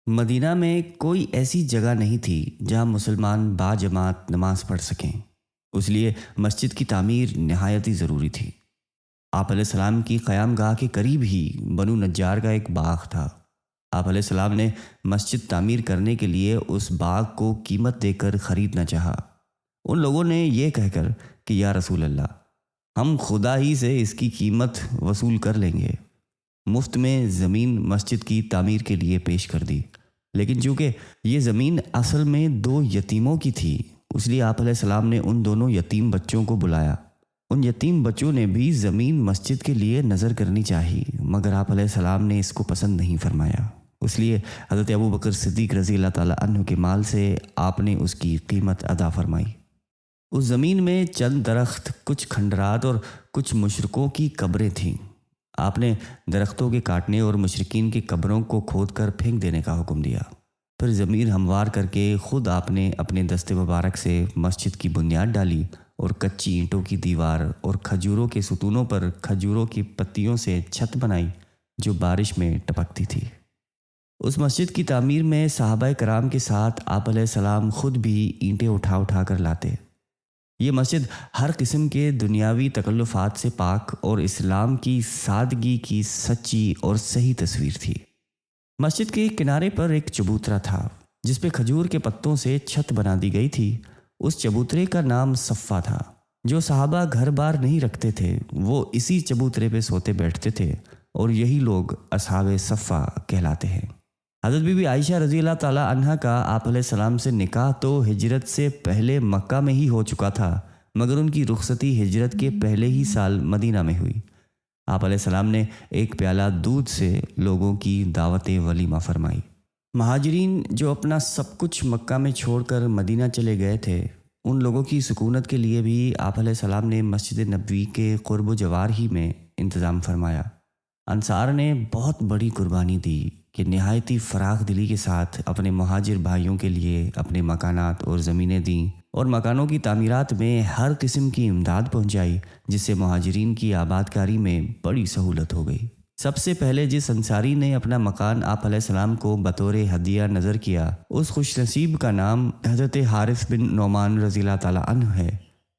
مدینہ میں کوئی ایسی جگہ نہیں تھی جہاں مسلمان باجماعت نماز پڑھ سکیں۔ اس لیے مسجد کی تعمیر نہایت ہی ضروری تھی۔ آپ علیہ السلام کی قیام گاہ کے قریب ہی بنو نجار کا ایک باغ تھا۔ آپ علیہ السلام نے مسجد تعمیر کرنے کے لیے اس باغ کو قیمت دے کر خریدنا چاہا۔ ان لوگوں نے یہ کہہ کر کہ یا رسول اللہ، ہم خدا ہی سے اس کی قیمت وصول کر لیں گے، مفت میں زمین مسجد کی تعمیر کے لیے پیش کر دی۔ لیکن چونکہ یہ زمین اصل میں 2 یتیموں کی تھی، اس لیے آپ علیہ السلام نے ان دونوں یتیم بچوں کو بلایا۔ ان یتیم بچوں نے بھی زمین مسجد کے لیے نظر کرنی چاہی، مگر آپ علیہ السلام نے اس کو پسند نہیں فرمایا۔ اس لیے حضرت ابو بکر صدیق رضی اللہ تعالیٰ عنہ کے مال سے آپ نے اس کی قیمت ادا فرمائی۔ اس زمین میں چند درخت، کچھ کھنڈرات اور کچھ مشرکوں کی قبریں تھیں۔ آپ نے درختوں کے کاٹنے اور مشرکین کی قبروں کو کھود کر پھینک دینے کا حکم دیا۔ پھر زمین ہموار کر کے خود آپ نے اپنے دست مبارک سے مسجد کی بنیاد ڈالی اور کچی اینٹوں کی دیوار اور کھجوروں کے ستونوں پر کھجوروں کی پتیوں سے چھت بنائی جو بارش میں ٹپکتی تھی۔ اس مسجد کی تعمیر میں صحابہ کرام کے ساتھ آپ علیہ السلام خود بھی اینٹیں اٹھا اٹھا کر لاتے۔ یہ مسجد ہر قسم کے دنیاوی تکلفات سے پاک اور اسلام کی سادگی کی سچی اور صحیح تصویر تھی۔ مسجد کے کنارے پر ایک چبوترا تھا جس پہ کھجور کے پتوں سے چھت بنا دی گئی تھی۔ اس چبوترے کا نام صفا تھا۔ جو صحابہ گھر بار نہیں رکھتے تھے وہ اسی چبوترے پہ سوتے بیٹھتے تھے، اور یہی لوگ اصحاب صفا کہلاتے ہیں۔ حضرت بی بی عائشہ رضی اللہ تعالیٰ عنہا کا آپ علیہ السلام سے نکاح تو ہجرت سے پہلے مکہ میں ہی ہو چکا تھا، مگر ان کی رخصتی ہجرت کے پہلے ہی سال مدینہ میں ہوئی۔ آپ علیہ السلام نے ایک پیالہ دودھ سے لوگوں کی دعوت ولیمہ فرمائی۔ مہاجرین جو اپنا سب کچھ مکہ میں چھوڑ کر مدینہ چلے گئے تھے، ان لوگوں کی سکونت کے لیے بھی آپ علیہ السلام نے مسجد نبوی کے قرب و جوار ہی میں انتظام فرمایا۔ انصار نے بہت بڑی قربانی دی کہ نہایتی فراخ دلی کے ساتھ اپنے مہاجر بھائیوں کے لیے اپنے مکانات اور زمینیں دیں اور مکانوں کی تعمیرات میں ہر قسم کی امداد پہنچائی، جس سے مہاجرین کی آباد کاری میں بڑی سہولت ہو گئی۔ سب سے پہلے جس انصاری نے اپنا مکان آپ علیہ السلام کو بطور ہدیہ نظر کیا، اس خوش نصیب کا نام حضرت حارث بن نعمان رضی اللہ تعالیٰ عنہ ہے۔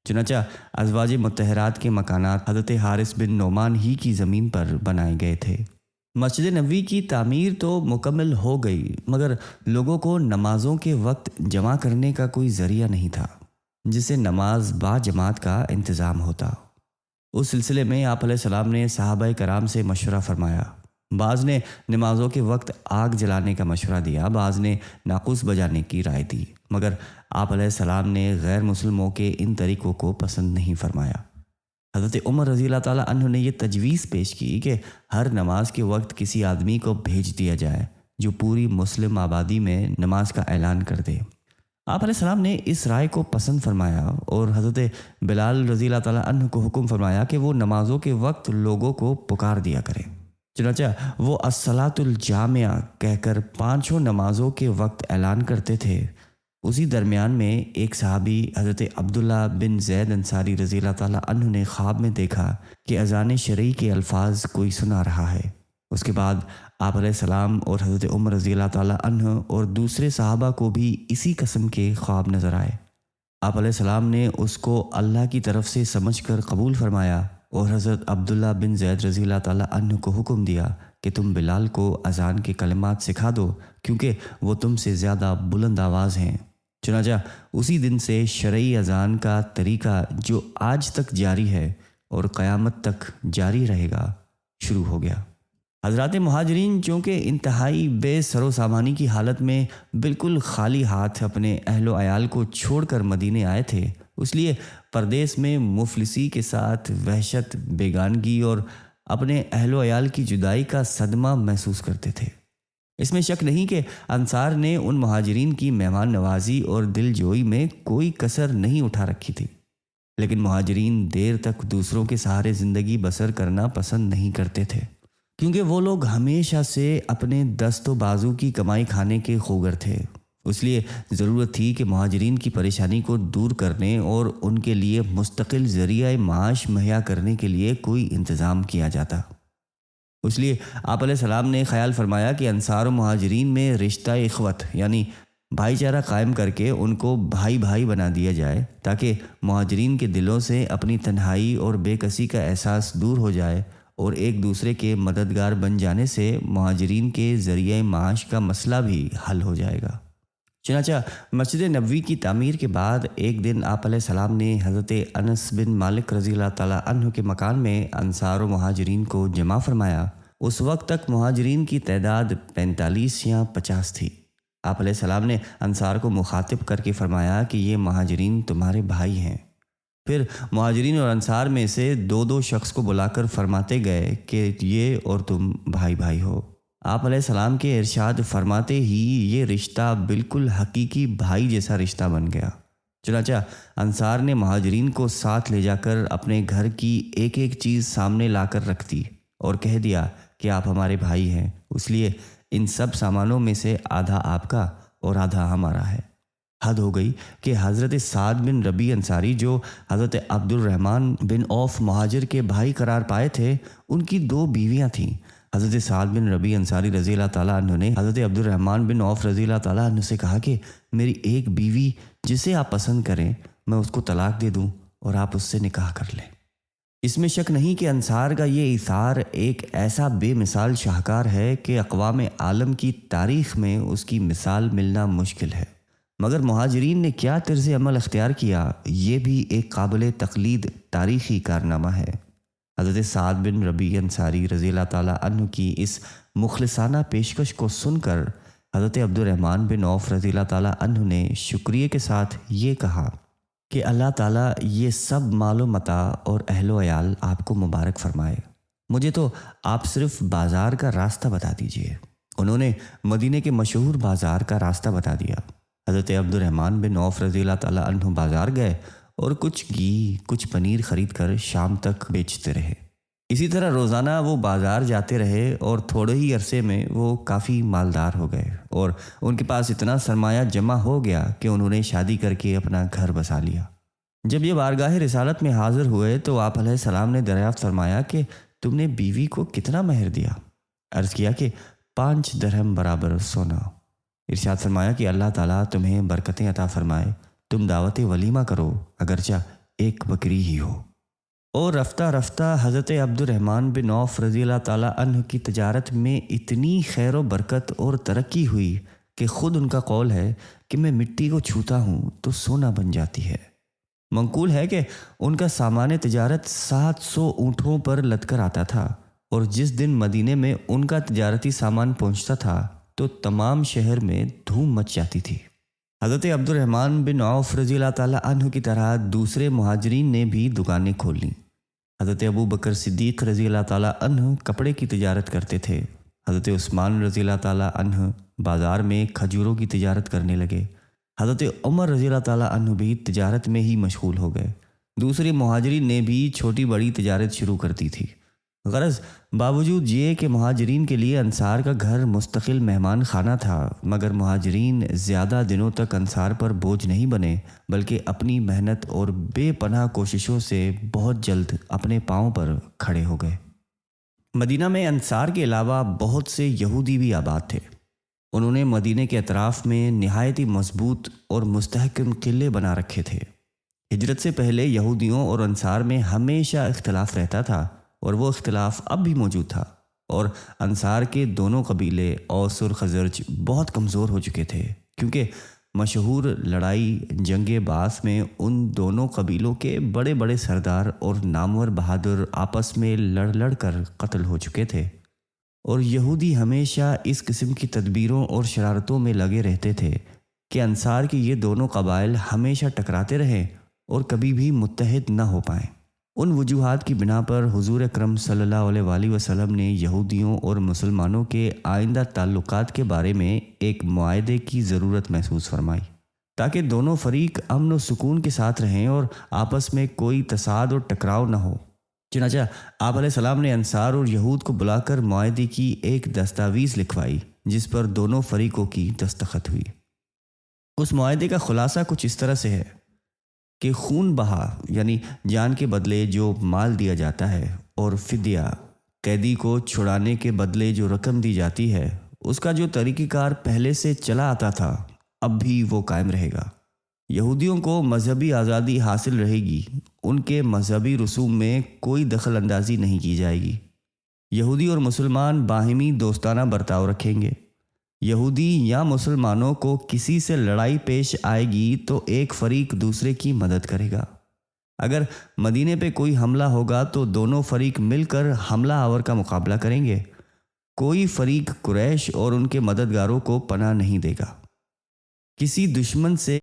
چنانچہ ازواج مطہرات کے مکانات حضرت حارث بن نعمان ہی کی زمین پر بنائے گئے تھے۔ مسجد نبوی کی تعمیر تو مکمل ہو گئی، مگر لوگوں کو نمازوں کے وقت جمع کرنے کا کوئی ذریعہ نہیں تھا جس سے نماز با جماعت کا انتظام ہوتا۔ اس سلسلے میں آپ علیہ السلام نے صحابہ کرام سے مشورہ فرمایا۔ بعض نے نمازوں کے وقت آگ جلانے کا مشورہ دیا، بعض نے ناقوس بجانے کی رائے دی، مگر آپ علیہ السلام نے غیر مسلموں کے ان طریقوں کو پسند نہیں فرمایا۔ حضرت عمر رضی اللہ تعالیٰ عنہ نے یہ تجویز پیش کی کہ ہر نماز کے وقت کسی آدمی کو بھیج دیا جائے جو پوری مسلم آبادی میں نماز کا اعلان کر دے۔ آپ علیہ السلام نے اس رائے کو پسند فرمایا اور حضرت بلال رضی اللہ تعالیٰ عنہ کو حکم فرمایا کہ وہ نمازوں کے وقت لوگوں کو پکار دیا کریں۔ چنانچہ وہ الصلاۃ الجامعہ کہہ کر 5 نمازوں کے وقت اعلان کرتے تھے۔ اسی درمیان میں ایک صحابی حضرت عبداللہ بن زید انصاری رضی اللہ تعالیٰ عنہ نے خواب میں دیکھا کہ اذان شرعی کے الفاظ کوئی سنا رہا ہے۔ اس کے بعد آپ علیہ السلام اور حضرت عمر رضی اللہ تعالیٰ عنہ اور دوسرے صحابہ کو بھی اسی قسم کے خواب نظر آئے۔ آپ علیہ السلام نے اس کو اللہ کی طرف سے سمجھ کر قبول فرمایا اور حضرت عبداللہ بن زید رضی اللہ تعالیٰ عنہ کو حکم دیا کہ تم بلال کو اذان کے کلمات سکھا دو، کیونکہ وہ تم سے زیادہ بلند آواز ہیں۔ چنانچہ اسی دن سے شرعی اذان کا طریقہ جو آج تک جاری ہے اور قیامت تک جاری رہے گا شروع ہو گیا۔ حضرات مہاجرین چونکہ انتہائی بے سر و سامانی کی حالت میں بالکل خالی ہاتھ اپنے اہل و عیال کو چھوڑ کر مدینے آئے تھے، اس لیے پردیس میں مفلسی کے ساتھ وحشت، بیگانگی اور اپنے اہل و عیال کی جدائی کا صدمہ محسوس کرتے تھے۔ اس میں شک نہیں کہ انصار نے ان مہاجرین کی مہمان نوازی اور دل جوئی میں کوئی کسر نہیں اٹھا رکھی تھی، لیکن مہاجرین دیر تک دوسروں کے سہارے زندگی بسر کرنا پسند نہیں کرتے تھے، کیونکہ وہ لوگ ہمیشہ سے اپنے دست و بازو کی کمائی کھانے کے خوگر تھے۔ اس لیے ضرورت تھی کہ مہاجرین کی پریشانی کو دور کرنے اور ان کے لیے مستقل ذریعہ معاش مہیا کرنے کے لیے کوئی انتظام کیا جاتا۔ اس لیے آپ علیہ السلام نے خیال فرمایا کہ انصار و مہاجرین میں رشتہ اخوت یعنی بھائی چارہ قائم کر کے ان کو بھائی بھائی بنا دیا جائے، تاکہ مہاجرین کے دلوں سے اپنی تنہائی اور بے کسی کا احساس دور ہو جائے، اور ایک دوسرے کے مددگار بن جانے سے مہاجرین کے ذریعہ معاش کا مسئلہ بھی حل ہو جائے گا۔ چنانچہ مسجد نبوی کی تعمیر کے بعد ایک دن آپ علیہ السلام نے حضرت انس بن مالک رضی اللہ تعالیٰ عنہ کے مکان میں انصار و مہاجرین کو جمع فرمایا۔ اس وقت تک مہاجرین کی تعداد 45 یا 50 تھی۔ آپ علیہ السلام نے انصار کو مخاطب کر کے فرمایا کہ یہ مہاجرین تمہارے بھائی ہیں۔ پھر مہاجرین اور انصار میں سے دو دو شخص کو بلا کر فرماتے گئے کہ یہ اور تم بھائی بھائی ہو۔ آپ علیہ السلام کے ارشاد فرماتے ہی یہ رشتہ بالکل حقیقی بھائی جیسا رشتہ بن گیا۔ چنانچہ انصار نے مہاجرین کو ساتھ لے جا کر اپنے گھر کی ایک ایک چیز سامنے لا کر رکھ دی اور کہہ دیا کہ آپ ہمارے بھائی ہیں، اس لیے ان سب سامانوں میں سے آدھا آپ کا اور آدھا ہمارا ہے۔ حد ہو گئی کہ حضرت سعد بن ربیع انصاری جو حضرت عبد الرحمن بن عوف مہاجر کے بھائی قرار پائے تھے، ان کی 2 بیویاں تھیں۔ حضرت سعد بن ربیع انصاری رضی اللہ تعالیٰ عنہ نے حضرت عبد الرحمن بن عوف رضی اللہ تعالیٰ عنہ سے کہا کہ میری ایک بیوی جسے آپ پسند کریں میں اس کو طلاق دے دوں اور آپ اس سے نکاح کر لیں۔ اس میں شک نہیں کہ انصار کا یہ ایثار ایک ایسا بے مثال شاہکار ہے کہ اقوام عالم کی تاریخ میں اس کی مثال ملنا مشکل ہے۔ مگر مہاجرین نے کیا طرز عمل اختیار کیا، یہ بھی ایک قابل تقلید تاریخی کارنامہ ہے۔ حضرت سعد بن ربیع انصاری رضی اللہ تعالیٰ عنہ کی اس مخلصانہ پیشکش کو سن کر حضرت عبد الرحمن بن عوف رضی اللہ تعالیٰ عنہ نے شکریہ کے ساتھ یہ کہا کہ اللہ تعالیٰ یہ سب مال و متاع اور اہل و عیال آپ کو مبارک فرمائے، مجھے تو آپ صرف بازار کا راستہ بتا دیجئے۔ انہوں نے مدینے کے مشہور بازار کا راستہ بتا دیا۔ حضرت عبد الرحمن بن عوف رضی اللہ تعالیٰ عنہ بازار گئے اور کچھ گھی کچھ پنیر خرید کر شام تک بیچتے رہے۔ اسی طرح روزانہ وہ بازار جاتے رہے اور تھوڑے ہی عرصے میں وہ کافی مالدار ہو گئے اور ان کے پاس اتنا سرمایہ جمع ہو گیا کہ انہوں نے شادی کر کے اپنا گھر بسا لیا۔ جب یہ بارگاہ رسالت میں حاضر ہوئے تو آپ علیہ السلام نے دریافت فرمایا کہ تم نے بیوی کو کتنا مہر دیا؟ عرض کیا کہ 5 درہم برابر سونا۔ ارشاد فرمایا کہ اللہ تعالیٰ تمہیں برکتیں عطا فرمائے، تم دعوت ولیمہ کرو اگرچہ ایک بکری ہی ہو۔ اور رفتہ رفتہ حضرت عبد الرحمن بن عوف رضی اللہ تعالیٰ عنہ کی تجارت میں اتنی خیر و برکت اور ترقی ہوئی کہ خود ان کا قول ہے کہ میں مٹی کو چھوتا ہوں تو سونا بن جاتی ہے۔ منقول ہے کہ ان کا سامان تجارت 700 اونٹوں پر لد کر آتا تھا، اور جس دن مدینے میں ان کا تجارتی سامان پہنچتا تھا تو تمام شہر میں دھوم مچ جاتی تھی۔ حضرت عبد الرحمن بن عوف رضی اللہ تعالیٰ عنہ کی طرح دوسرے مہاجرین نے بھی دکانیں کھول لیں۔ حضرت ابو بکر صدیق رضی اللہ تعالیٰ عنہ کپڑے کی تجارت کرتے تھے۔ حضرت عثمان رضی اللہ تعالیٰ عنہ بازار میں کھجوروں کی تجارت کرنے لگے۔ حضرت عمر رضی اللہ تعالیٰ عنہ بھی تجارت میں ہی مشغول ہو گئے۔ دوسرے مہاجرین نے بھی چھوٹی بڑی تجارت شروع کر دی تھی۔ غرض باوجود یہ کہ مہاجرین کے لیے انصار کا گھر مستقل مہمان خانہ تھا، مگر مہاجرین زیادہ دنوں تک انصار پر بوجھ نہیں بنے، بلکہ اپنی محنت اور بے پناہ کوششوں سے بہت جلد اپنے پاؤں پر کھڑے ہو گئے۔ مدینہ میں انصار کے علاوہ بہت سے یہودی بھی آباد تھے۔ انہوں نے مدینے کے اطراف میں نہایت ہی مضبوط اور مستحکم قلعے بنا رکھے تھے۔ ہجرت سے پہلے یہودیوں اور انصار میں ہمیشہ اختلاف رہتا تھا، اور وہ اختلاف اب بھی موجود تھا، اور انصار کے دونوں قبیلے اوس اور خزرج بہت کمزور ہو چکے تھے، کیونکہ مشہور لڑائی جنگ بعث میں ان دونوں قبیلوں کے بڑے بڑے سردار اور نامور بہادر آپس میں لڑ لڑ کر قتل ہو چکے تھے، اور یہودی ہمیشہ اس قسم کی تدبیروں اور شرارتوں میں لگے رہتے تھے کہ انصار کے یہ دونوں قبائل ہمیشہ ٹکراتے رہیں اور کبھی بھی متحد نہ ہو پائیں۔ ان وجوہات کی بنا پر حضور اکرم صلی اللہ علیہ وآلہ وسلم نے یہودیوں اور مسلمانوں کے آئندہ تعلقات کے بارے میں ایک معاہدے کی ضرورت محسوس فرمائی، تاکہ دونوں فریق امن و سکون کے ساتھ رہیں اور آپس میں کوئی تصاد اور ٹکراؤ نہ ہو۔ چنانچہ آپ علیہ السلام نے انصار اور یہود کو بلا کر معاہدے کی ایک دستاویز لکھوائی، جس پر دونوں فریقوں کی دستخط ہوئی۔ اس معاہدے کا خلاصہ کچھ اس طرح سے ہے کہ خون بہا یعنی جان کے بدلے جو مال دیا جاتا ہے، اور فدیہ قیدی کو چھڑانے کے بدلے جو رقم دی جاتی ہے اس کا جو طریقہ کار پہلے سے چلا آتا تھا اب بھی وہ قائم رہے گا۔ یہودیوں کو مذہبی آزادی حاصل رہے گی، ان کے مذہبی رسوم میں کوئی دخل اندازی نہیں کی جائے گی۔ یہودی اور مسلمان باہمی دوستانہ برتاؤ رکھیں گے۔ یہودی یا مسلمانوں کو کسی سے لڑائی پیش آئے گی تو ایک فریق دوسرے کی مدد کرے گا۔ اگر مدینے پہ کوئی حملہ ہوگا تو دونوں فریق مل کر حملہ آور کا مقابلہ کریں گے۔ کوئی فریق قریش اور ان کے مددگاروں کو پناہ نہیں دے گا۔ کسی دشمن سے